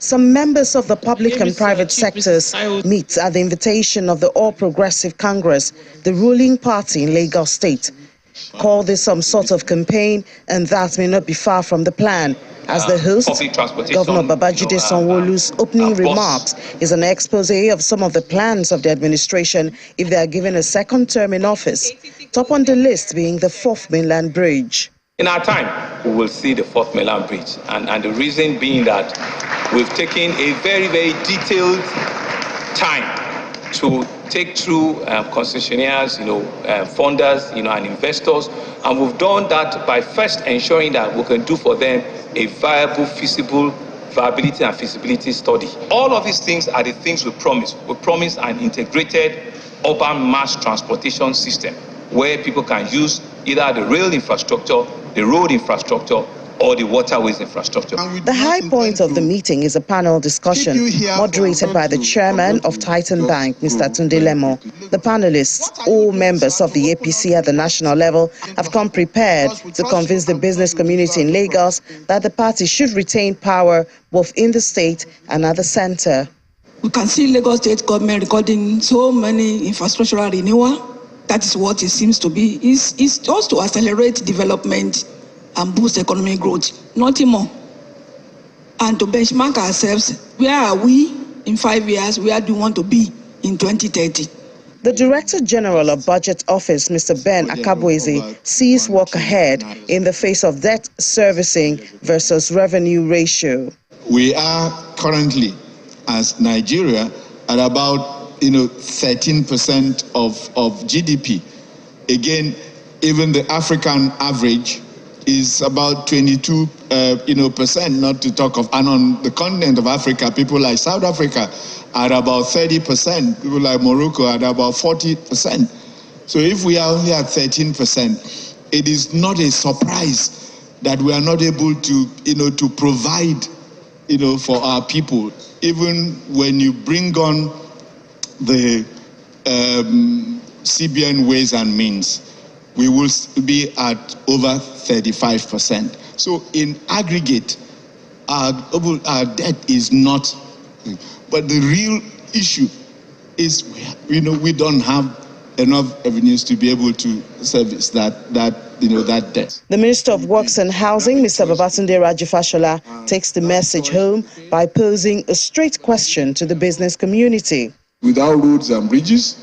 Some members of the public and private sectors meet at the invitation of the All Progressive Congress, the ruling party in Lagos State. Call this some sort of campaign, and that may not be far from the plan. As the host, Governor Babajide Sanwo-Olu's opening remarks is an expose of some of the plans of the administration if they are given a second term in office. Top on the list being the 4th Mainland Bridge. In our time, we will see the 4th Mainland Bridge, and the reason being that we've taken a very, very detailed time to take through concessionaires, funders, and investors, and we've done that by first ensuring that we can do for them a viable, feasible viability and feasibility study. All of these things are the things we promise. We promise an integrated urban mass transportation system where people can use either the rail infrastructure, the road infrastructure, or the waterways infrastructure. The high point of the meeting is a panel discussion moderated by the chairman of Titan Bank, Mr. Tunde Lemo. The panelists, all members of the APC at the national level, have come prepared to convince the business community in Lagos that the party should retain power both in the state and at the center. We can see Lagos State government recording so many infrastructural renewal. That is what it seems to be. It's just to accelerate development and boost economic growth, nothing more. And to benchmark ourselves, where are we in 5 years, where do we want to be in 2030? The Director General of Budget Office, Mr. Ben Akabueze, sees work ahead in the face of debt servicing versus revenue ratio. We are currently, as Nigeria, at about 13% of GDP. Again, even the African average is about 22%, not to talk of, and on the continent of Africa, people like South Africa are about 30%, people like Morocco are about 40%. So if we are only at 13%, it is not a surprise that we are not able to, to provide, for our people. Even when you bring on the CBN ways and means, we will be at over 35%. So in aggregate, our debt is not, but the real issue is, we don't have enough revenues to be able to service that debt. The Minister of Works and Housing, Mr. Babatunde Rajifashola, takes the message home by posing a straight question to the business community. Without roads and bridges,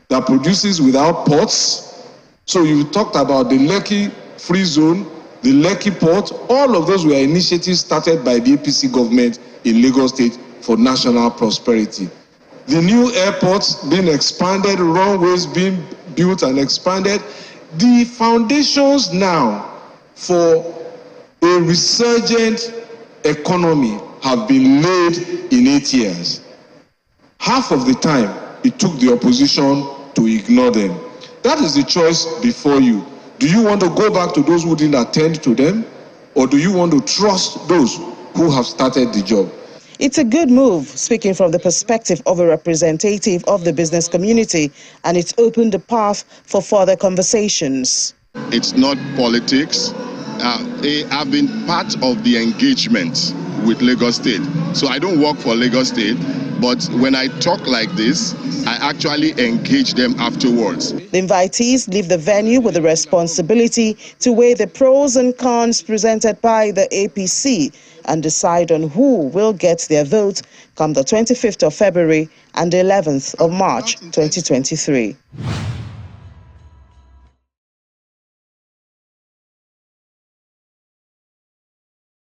that produces without ports. So you talked about the Lekki Free Zone, the Lekki Port, all of those were initiatives started by the APC government in Lagos State for national prosperity. The new airports being expanded, runways being built and expanded. The foundations now for a resurgent economy have been laid in 8 years. Half of the time, it took the opposition to ignore them. That is the choice before you. Do you want to go back to those who didn't attend to them, or do you want to trust those who have started the job? It's a good move, speaking from the perspective of a representative of the business community, and it's opened the path for further conversations. It's not politics. I've been part of the engagement with Lagos State. So I don't work for Lagos State, but when I talk like this, I actually engage them afterwards. The invitees leave the venue with the responsibility to weigh the pros and cons presented by the APC and decide on who will get their vote come the 25th of February and the 11th of March 2023.